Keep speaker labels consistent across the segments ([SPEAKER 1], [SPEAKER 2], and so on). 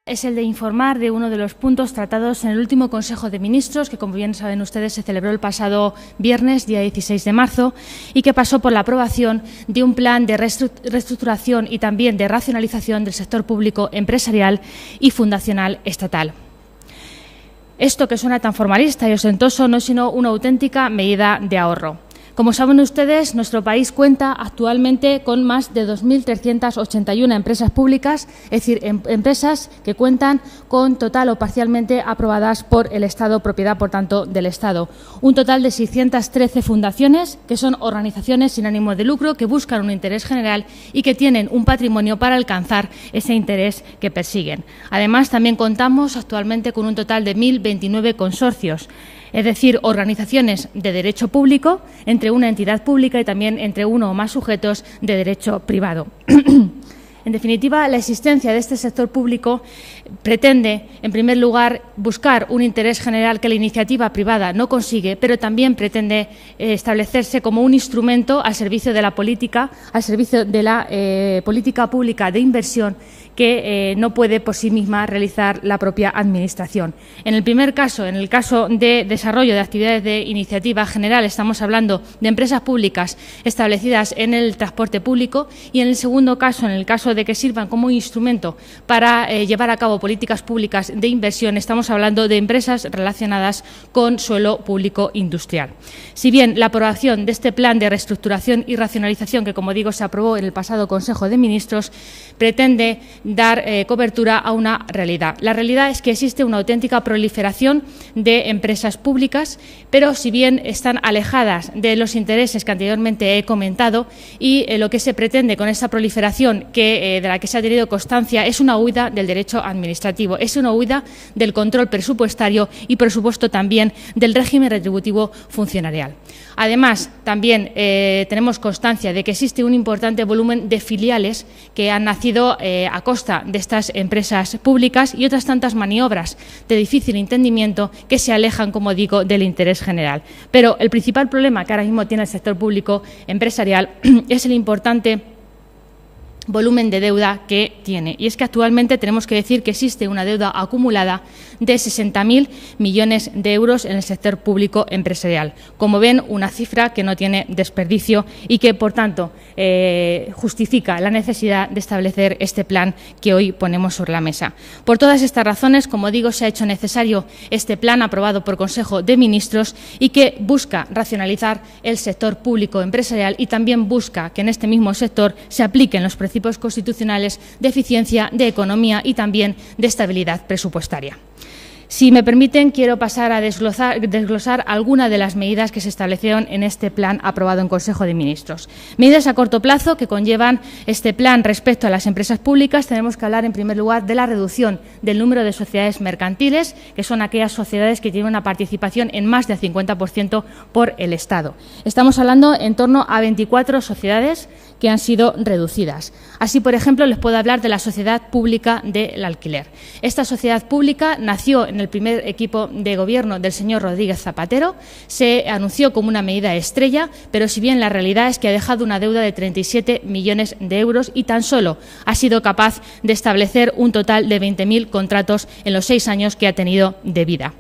[SPEAKER 1] Es el de informar de uno de los puntos tratados en el último Consejo de Ministros, que, como bien saben ustedes, se celebró el pasado viernes, día 16 de marzo, y que pasó por la aprobación de un plan de reestructuración y también de racionalización del sector público empresarial y fundacional estatal. Esto, que suena tan formalista y ostentoso, no es sino una auténtica medida de ahorro. Como saben ustedes, nuestro país cuenta actualmente con más de 2.381 empresas públicas, es decir, empresas que cuentan con total o parcialmente aprobadas por el Estado, propiedad, por tanto, del Estado. Un total de 613 fundaciones, que son organizaciones sin ánimo de lucro, que buscan un interés general y que tienen un patrimonio para alcanzar ese interés que persiguen. Además, también contamos actualmente con un total de 1.029 consorcios, es decir, organizaciones de derecho público entre una entidad pública y también entre uno o más sujetos de derecho privado. En definitiva, la existencia de este sector público pretende, en primer lugar, buscar un interés general que la iniciativa privada no consigue, pero también pretende establecerse como un instrumento al servicio de la política, al servicio de la política pública de inversión que no puede por sí misma realizar la propia Administración. En el primer caso, en el caso de desarrollo de actividades de iniciativa general, estamos hablando de empresas públicas establecidas en el transporte público, y en el segundo caso, en el caso de que sirvan como instrumento para llevar a cabo políticas públicas de inversión, estamos hablando de empresas relacionadas con suelo público industrial. Si bien la aprobación de este plan de reestructuración y racionalización, que como digo se aprobó en el pasado Consejo de Ministros, pretende dar cobertura a una realidad. La realidad es que existe una auténtica proliferación de empresas públicas, pero si bien están alejadas de los intereses que anteriormente he comentado, y lo que se pretende con esa proliferación de la que se ha tenido constancia es una huida del derecho administrativo, es una huida del control presupuestario y, por supuesto, también del régimen retributivo funcionarial. Además, también tenemos constancia de que existe un importante volumen de filiales que han nacido a costa de estas empresas públicas y otras tantas maniobras de difícil entendimiento que se alejan, como digo, del interés general. Pero el principal problema que ahora mismo tiene el sector público empresarial es el importante volumen de deuda que tiene. Y es que actualmente tenemos que decir que existe una deuda acumulada de 60.000 millones de euros en el sector público empresarial. Como ven, una cifra que no tiene desperdicio y que, por tanto, justifica la necesidad de establecer este plan que hoy ponemos sobre la mesa. Por todas estas razones, como digo, se ha hecho necesario este plan aprobado por Consejo de Ministros y que busca racionalizar el sector público empresarial y también busca que en este mismo sector se apliquen los principios constitucionales de eficiencia, de economía y también de estabilidad presupuestaria. Si me permiten, quiero pasar a desglosar algunas de las medidas que se establecieron en este plan aprobado en Consejo de Ministros. Medidas a corto plazo que conllevan este plan respecto a las empresas públicas. Tenemos que hablar, en primer lugar, de la reducción del número de sociedades mercantiles, que son aquellas sociedades que tienen una participación en más del 50% por el Estado. Estamos hablando en torno a 24 sociedades que han sido reducidas. Así, por ejemplo, les puedo hablar de la Sociedad Pública del Alquiler. Esta sociedad pública nació en el primer equipo de gobierno del señor Rodríguez Zapatero, se anunció como una medida estrella, pero si bien la realidad es que ha dejado una deuda de 37 millones de euros y tan solo ha sido capaz de establecer un total de 20.000 contratos en los 6 años que ha tenido de vida.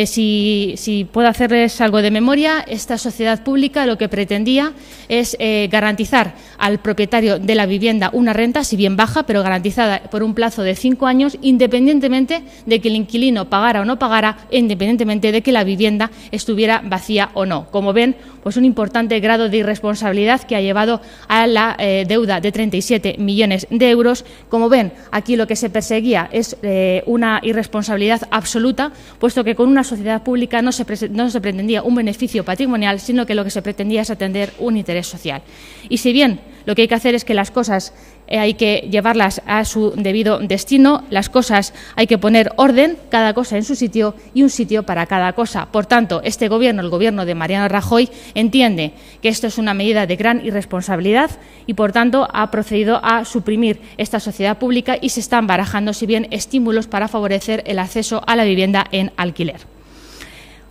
[SPEAKER 1] Si puedo hacerles algo de memoria, esta sociedad pública lo que pretendía es garantizar al propietario de la vivienda una renta, si bien baja, pero garantizada por un plazo de 5 años, independientemente de que el inquilino pagara o no pagara, independientemente de que la vivienda estuviera vacía o no. Como ven, pues un importante grado de irresponsabilidad que ha llevado a la deuda de 37 millones de euros. Como ven, aquí lo que se perseguía es una irresponsabilidad absoluta, puesto que con una sociedad pública no se pretendía un beneficio patrimonial, sino que lo que se pretendía es atender un interés social. Y si bien lo que hay que hacer es que las cosas hay que llevarlas a su debido destino, las cosas hay que poner orden, cada cosa en su sitio y un sitio para cada cosa. Por tanto, este Gobierno, el Gobierno de Mariano Rajoy, entiende que esto es una medida de gran irresponsabilidad y, por tanto, ha procedido a suprimir esta sociedad pública y se están barajando, si bien, estímulos para favorecer el acceso a la vivienda en alquiler.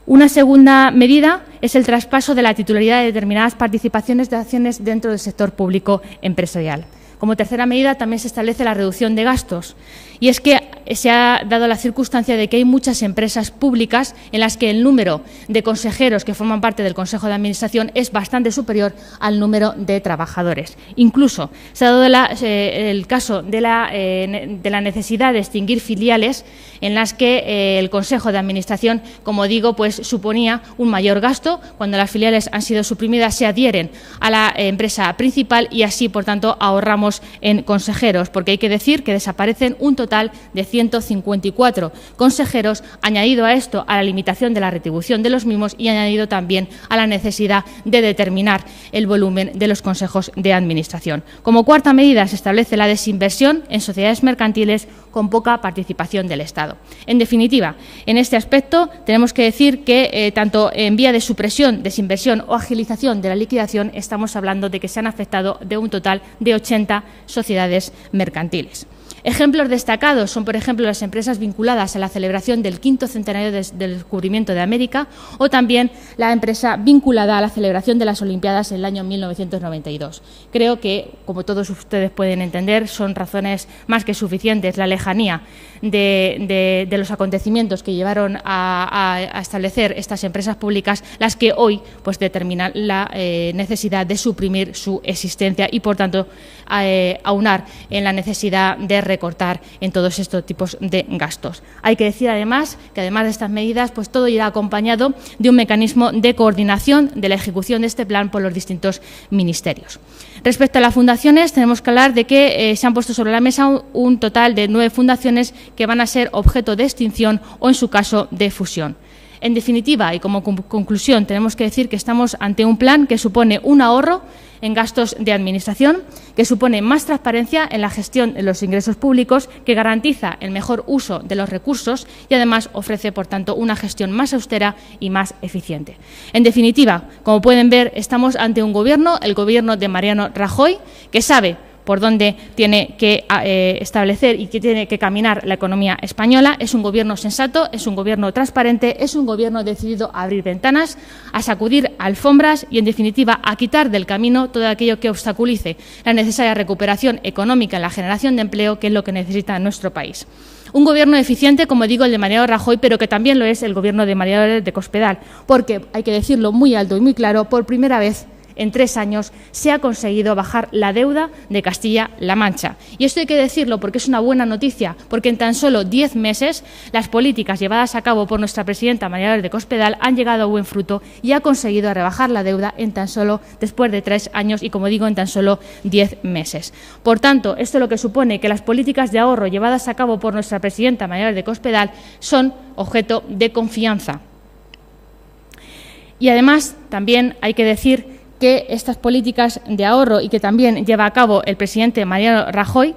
[SPEAKER 1] Una segunda medida es el traspaso de la titularidad de determinadas participaciones de acciones dentro del sector público empresarial. Como tercera medida, también se establece la reducción de gastos. Y es que se ha dado la circunstancia de que hay muchas empresas públicas en las que el número de consejeros que forman parte del Consejo de Administración es bastante superior al número de trabajadores. Incluso se ha dado el caso de la necesidad de extinguir filiales en las que el Consejo de Administración, como digo, pues suponía un mayor gasto. Cuando las filiales han sido suprimidas, se adhieren a la empresa principal y así, por tanto, ahorramos en consejeros, porque hay que decir que desaparecen un total de 154 consejeros, añadido a esto a la limitación de la retribución de los mismos y añadido también a la necesidad de determinar el volumen de los consejos de administración. Como cuarta medida, se establece la desinversión en sociedades mercantiles con poca participación del Estado. En definitiva, en este aspecto tenemos que decir que tanto en vía de supresión, desinversión o agilización de la liquidación estamos hablando de que se han afectado de un total de 80 sociedades mercantiles. Ejemplos destacados son, por ejemplo, las empresas vinculadas a la celebración del 5º centenario del descubrimiento de América o también la empresa vinculada a la celebración de las Olimpiadas en el año 1992. Creo que, como todos ustedes pueden entender, son razones más que suficientes la lejanía de los acontecimientos que llevaron a establecer estas empresas públicas las que hoy pues determinan la necesidad de suprimir su existencia y, por tanto, aunar en la necesidad de recortar en todos estos tipos de gastos. Hay que decir además que además de estas medidas, pues todo irá acompañado de un mecanismo de coordinación de la ejecución de este plan por los distintos ministerios. Respecto a las fundaciones, tenemos que hablar de que se han puesto sobre la mesa un total de 9 fundaciones que van a ser objeto de extinción o, en su caso, de fusión. En definitiva, y como conclusión, tenemos que decir que estamos ante un plan que supone un ahorro en gastos de administración, que supone más transparencia en la gestión de los ingresos públicos, que garantiza el mejor uso de los recursos y además ofrece, por tanto, una gestión más austera y más eficiente. En definitiva, como pueden ver, estamos ante un gobierno, el gobierno de Mariano Rajoy, que sabe por dónde tiene que establecer y que tiene que caminar la economía española. Es un gobierno sensato, es un gobierno transparente, es un gobierno decidido a abrir ventanas, a sacudir alfombras y, en definitiva, a quitar del camino todo aquello que obstaculice la necesaria recuperación económica y la generación de empleo, que es lo que necesita nuestro país. Un gobierno eficiente, como digo, el de Mariano Rajoy, pero que también lo es el gobierno de Mariano de Cospedal, porque, hay que decirlo muy alto y muy claro, por primera vez en 3 años se ha conseguido bajar la deuda de Castilla-La Mancha. Y esto hay que decirlo porque es una buena noticia, porque en tan solo 10 meses las políticas llevadas a cabo por nuestra presidenta María de Cospedal han llegado a buen fruto y ha conseguido rebajar la deuda en tan solo, después de 3 años y, como digo, en tan solo 10 meses. Por tanto, esto lo que supone que las políticas de ahorro llevadas a cabo por nuestra presidenta María de Cospedal son objeto de confianza. Y además, también hay que decir que estas políticas de ahorro y que también lleva a cabo el presidente Mariano Rajoy,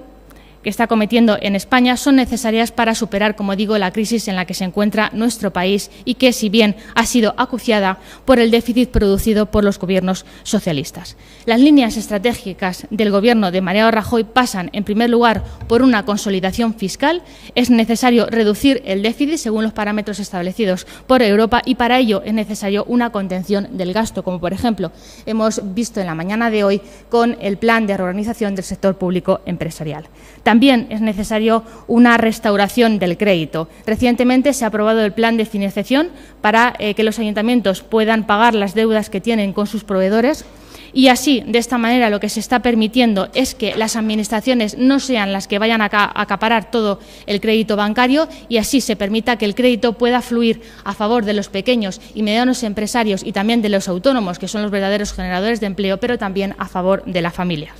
[SPEAKER 1] que está cometiendo en España, son necesarias para superar, como digo, la crisis en la que se encuentra nuestro país y que, si bien ha sido acuciada por el déficit producido por los gobiernos socialistas. Las líneas estratégicas del Gobierno de Mariano Rajoy pasan, en primer lugar, por una consolidación fiscal. Es necesario reducir el déficit según los parámetros establecidos por Europa y, para ello, es necesario una contención del gasto, como, por ejemplo, hemos visto en la mañana de hoy con el plan de reorganización del sector público empresarial. También es necesario una restauración del crédito. Recientemente se ha aprobado el plan de financiación para que los ayuntamientos puedan pagar las deudas que tienen con sus proveedores y así, de esta manera, lo que se está permitiendo es que las administraciones no sean las que vayan a acaparar todo el crédito bancario y así se permita que el crédito pueda fluir a favor de los pequeños y medianos empresarios y también de los autónomos, que son los verdaderos generadores de empleo, pero también a favor de las familias.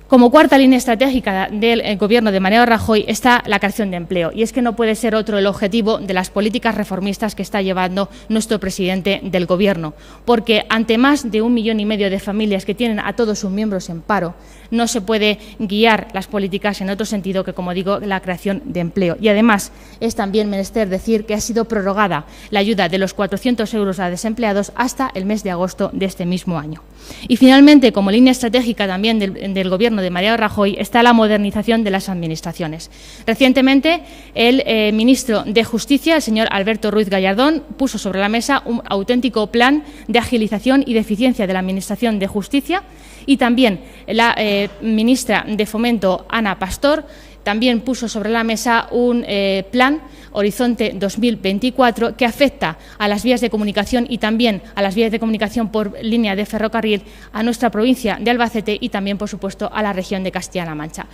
[SPEAKER 1] Como cuarta línea estratégica del Gobierno de Mariano Rajoy está la creación de empleo. Y es que no puede ser otro el objetivo de las políticas reformistas que está llevando nuestro presidente del Gobierno. Porque ante más de 1,5 millones de familias que tienen a todos sus miembros en paro, no se puede guiar las políticas en otro sentido que, como digo, la creación de empleo. Y además es también menester decir que ha sido prorrogada la ayuda de los 400 euros a desempleados hasta el mes de agosto de este mismo año. Y finalmente, como línea estratégica también del Gobierno de Mariano Rajoy, está la modernización de las administraciones. Recientemente, el ministro de Justicia, el señor Alberto Ruiz Gallardón, puso sobre la mesa un auténtico plan de agilización y de eficiencia de la Administración de Justicia Y también la ministra de Fomento, Ana Pastor, también puso sobre la mesa un plan Horizonte 2024 que afecta a las vías de comunicación y también a las vías de comunicación por línea de ferrocarril a nuestra provincia de Albacete y también, por supuesto, a la región de Castilla-La Mancha.